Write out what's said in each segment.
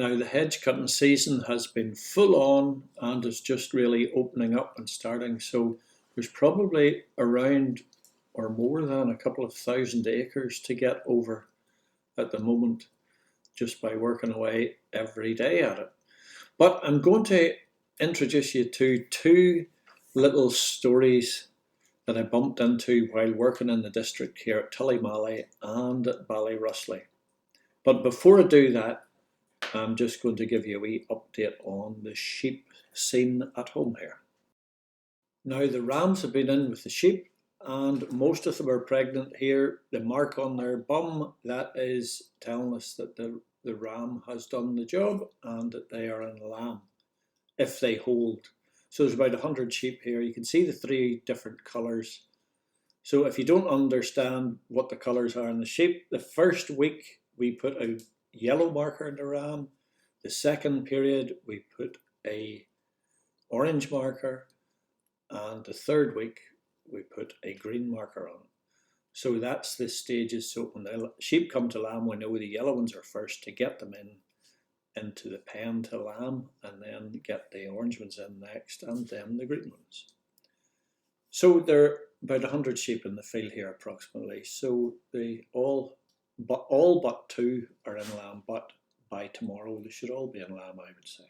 Now the hedge cutting season has been full on and is just really opening up and starting. So there's probably around or more than a couple of thousand acres to get over at the moment just by working away every day at it. But I'm going to introduce you to two little stories that I bumped into while working in the district here at Tullymally and at Ballyrussley. But before I do that, I'm just going to give you a wee update on the sheep scene at home here. Now the rams have been in with the sheep and most of them are pregnant here. The mark on their bum, that is telling us that the ram has done the job and that they are in lamb, if they hold. So there's about 100 sheep here. You can see the three different colours. So if you don't understand what the colours are in the sheep, the first week we put a yellow marker in the ram. The second period we put a orange marker, and the third week we put a green marker on. So that's the stages. So when the sheep come to lamb, we know the yellow ones are first to get them into the pen to lamb, and then get the orange ones in next, and then the green ones. So there are about 100 sheep in the field here approximately. So they all but two are in lamb, but by tomorrow they should all be in lamb, I would say.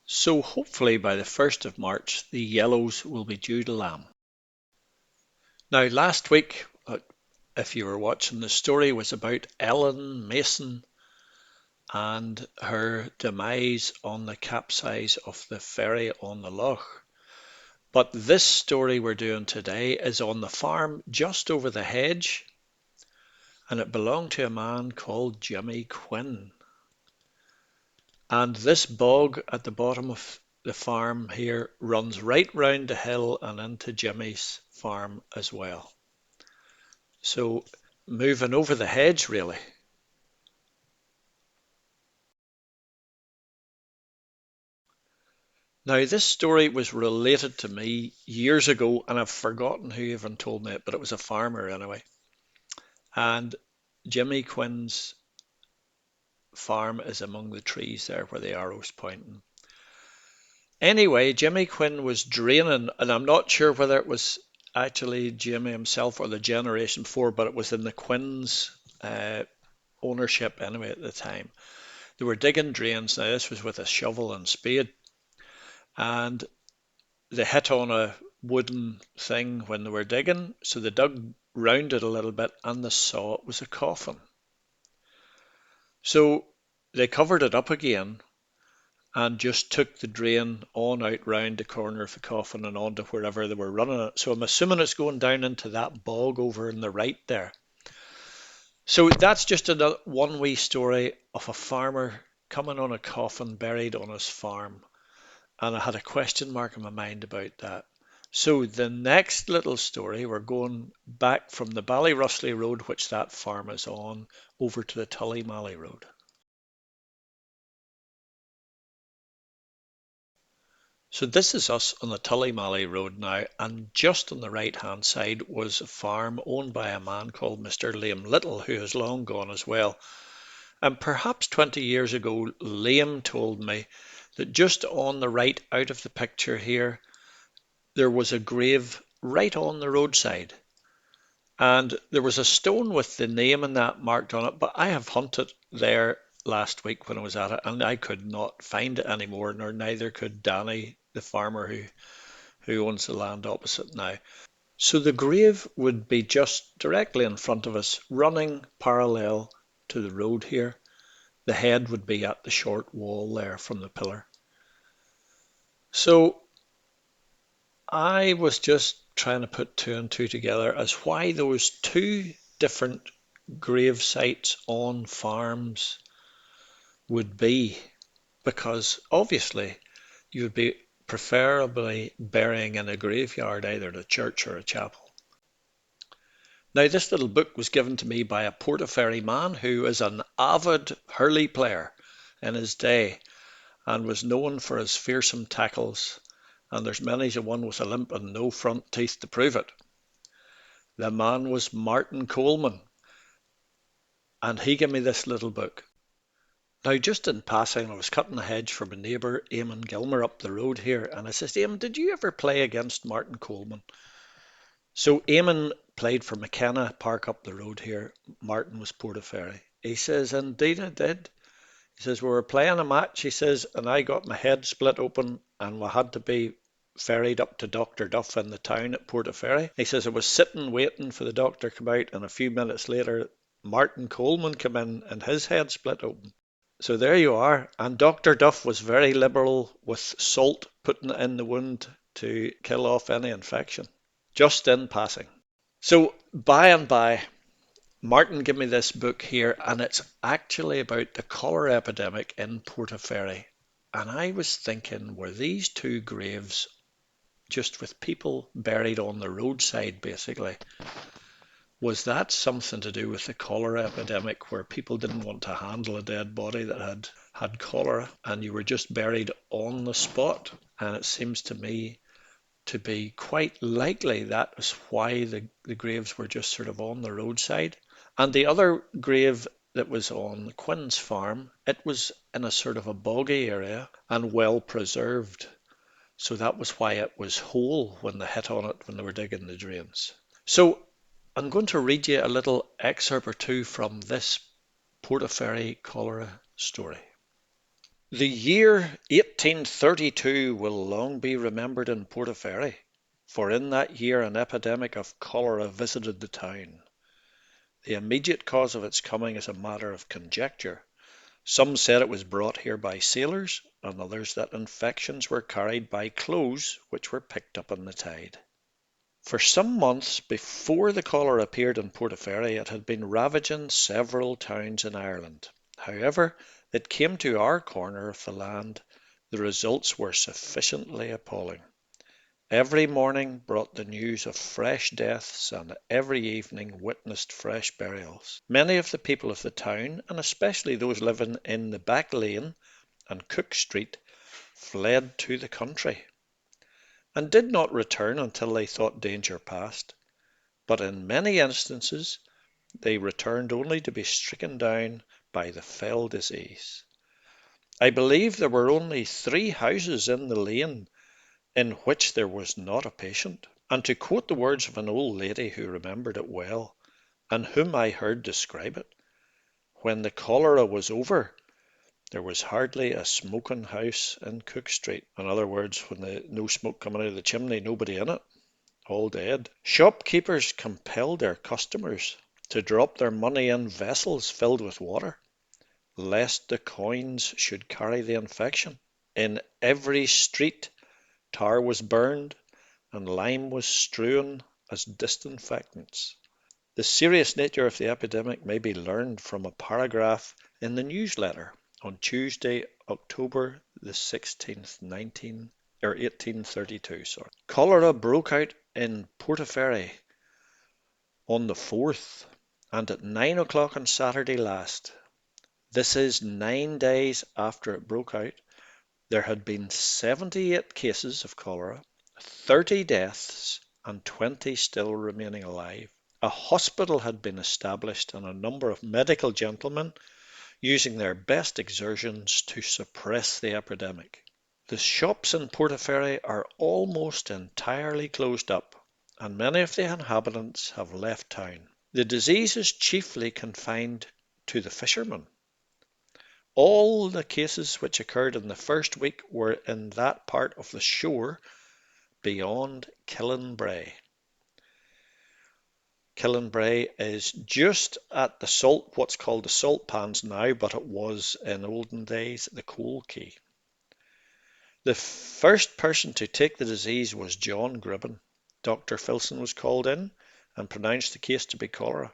So hopefully by the 1st of March, the yellows will be due to lamb. Now last week, if you were watching, the story was about Ellen Mason and her demise on the capsize of the ferry on the loch. But this story we're doing today is on the farm just over the hedge, and it belonged to a man called Jimmy Quinn. And this bog at the bottom of the farm here runs right round the hill and into Jimmy's farm as well. So moving over the hedge really. Now this story was related to me years ago and I've forgotten who even told me it, but it was a farmer anyway. And Jimmy Quinn's farm is among the trees there where the arrow's pointing. Anyway, Jimmy Quinn was draining, and I'm not sure whether it was actually Jimmy himself or the generation before, but it was in the Quinn's ownership anyway at the time. They were digging drains. Now this was with a shovel and spade, and they hit on a wooden thing when they were digging, so they dug round it a little bit and they saw it was a coffin. So they covered it up again and just took the drain on out round the corner of the coffin and on to wherever they were running it. So I'm assuming it's going down into that bog over on the right there. So that's just another one wee story of a farmer coming on a coffin buried on his farm. And I had a question mark in my mind about that. So the next little story, we're going back from the Ballyrussley Road, which that farm is on, over to the Tullymally Road. So this is us on the Tullymally Road now, and just on the right-hand side was a farm owned by a man called Mr. Liam Little, who has long gone as well. And perhaps 20 years ago, Liam told me that just on the right out of the picture here, there was a grave right on the roadside. And there was a stone with the name and that marked on it, but I have hunted there last week when I was at it, and I could not find it anymore, nor neither could Danny, the farmer who owns the land opposite now. So the grave would be just directly in front of us, running parallel to the road here. The head would be at the short wall there from the pillar. So I was just trying to put two and two together as why those two different grave sites on farms would be, because obviously you would be preferably burying in a graveyard, either at a church or a chapel. Now this little book was given to me by a Portaferry man who is an avid hurley player in his day and was known for his fearsome tackles, and there's many's a one with a limp and no front teeth to prove it. The man was Martin Coleman, and he gave me this little book. Now, just in passing, I was cutting a hedge for my neighbour, Eamon Gilmer, up the road here, and I says to Eamon, did you ever play against Martin Coleman? So Eamon played for McKenna Park up the road here. Martin was Portaferry. He says, indeed I did. He says, we were playing a match, he says, and I got my head split open and we had to be ferried up to Dr. Duff in the town at Portaferry. He says, I was sitting waiting for the doctor to come out, and a few minutes later, Martin Coleman came in and his head split open. So there you are. And Dr. Duff was very liberal with salt, putting it in the wound to kill off any infection. Just in passing. So by and by, Martin gave me this book here, and it's actually about the cholera epidemic in Portaferry. And I was thinking, were these two graves just with people buried on the roadside, basically? Was that something to do with the cholera epidemic, where people didn't want to handle a dead body that had cholera, and you were just buried on the spot? And it seems to me to be quite likely that is why the graves were just sort of on the roadside. And the other grave that was on Quinn's farm, it was in a sort of a boggy area and well preserved. So that was why it was whole when they hit on it when they were digging the drains. So I'm going to read you a little excerpt or two from this Portaferry cholera story. The year 1832 will long be remembered in Portaferry, for in that year an epidemic of cholera visited the town. The immediate cause of its coming is a matter of conjecture. Some said it was brought here by sailors, and others that infections were carried by clothes which were picked up in the tide. For some months before the cholera appeared in Portaferry, it had been ravaging several towns in Ireland. However, it came to our corner of the land, the results were sufficiently appalling. Every morning brought the news of fresh deaths, and every evening witnessed fresh burials. Many of the people of the town, and especially those living in the back lane and Cook Street, fled to the country, and did not return until they thought danger past. But in many instances they returned only to be stricken down by the fell disease. I believe there were only 3 houses in the lane in which there was not a patient, and to quote the words of an old lady who remembered it well, and whom I heard describe it, when the cholera was over, there was hardly a smoking house in Cook Street. In other words, when no smoke coming out of the chimney, nobody in it, all dead. Shopkeepers compelled their customers to drop their money in vessels filled with water, lest the coins should carry the infection. In every street tar was burned, and lime was strewn as disinfectants. The serious nature of the epidemic may be learned from a paragraph in the newsletter on Tuesday, October the 16th, 1832. Cholera broke out in Portaferry on the 4th, and at 9 o'clock on Saturday last. This is 9 days after it broke out. There had been 78 cases of cholera, 30 deaths, and 20 still remaining alive. A hospital had been established, and a number of medical gentlemen using their best exertions to suppress the epidemic. The shops in Portaferry are almost entirely closed up, and many of the inhabitants have left town. The disease is chiefly confined to the fishermen. All the cases which occurred in the first week were in that part of the shore beyond Killinbray. Killinbray is just at the what's called the salt pans now, but it was in olden days the coal quay. The first person to take the disease was John Gribben. Dr. Filson was called in and pronounced the case to be cholera.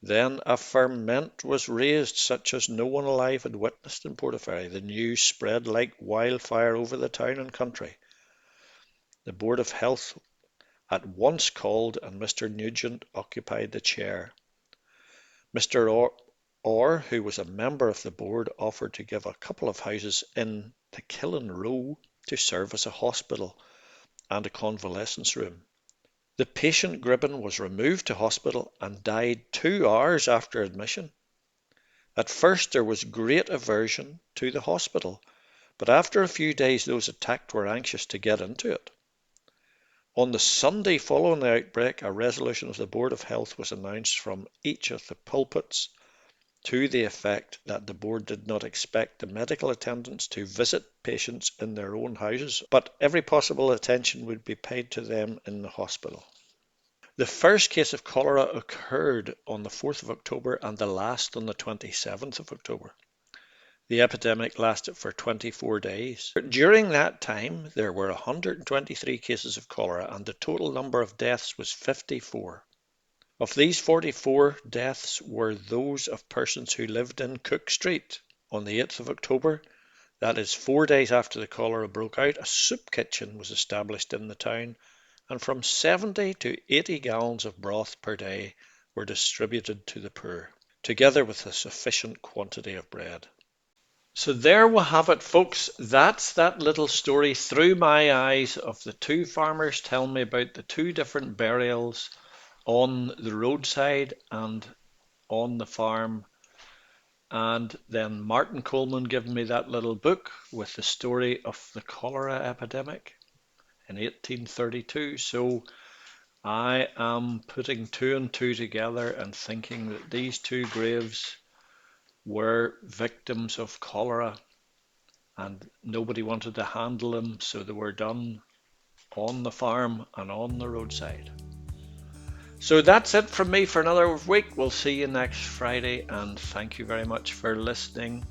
Then a ferment was raised such as no one alive had witnessed in Portaferry. The news spread like wildfire over the town and country. The Board of Health at once called, and Mr. Nugent occupied the chair. Mr. Orr, who was a member of the board, offered to give a couple of houses in the Killen Row to serve as a hospital and a convalescence room. The patient Gribben was removed to hospital and died 2 hours after admission. At first there was great aversion to the hospital, but after a few days those attacked were anxious to get into it. On the Sunday following the outbreak, a resolution of the Board of Health was announced from each of the pulpits to the effect that the board did not expect the medical attendants to visit patients in their own houses, but every possible attention would be paid to them in the hospital. The first case of cholera occurred on the 4th of October and the last on the 27th of October. The epidemic lasted for 24 days. During that time, there were 123 cases of cholera and the total number of deaths was 54. Of these, 44 deaths were those of persons who lived in Cook Street. On the 8th of October, that is 4 days after the cholera broke out, a soup kitchen was established in the town and from 70 to 80 gallons of broth per day were distributed to the poor, together with a sufficient quantity of bread. So there we have it, folks. That's that little story through my eyes of the two farmers telling me about the two different burials on the roadside and on the farm. And then Martin Coleman giving me that little book with the story of the cholera epidemic in 1832. So I am putting two and two together and thinking that these two graves were victims of cholera and nobody wanted to handle them, so they were done on the farm and on the roadside. So that's it from me for another week. We'll see you next Friday, and thank you very much for listening.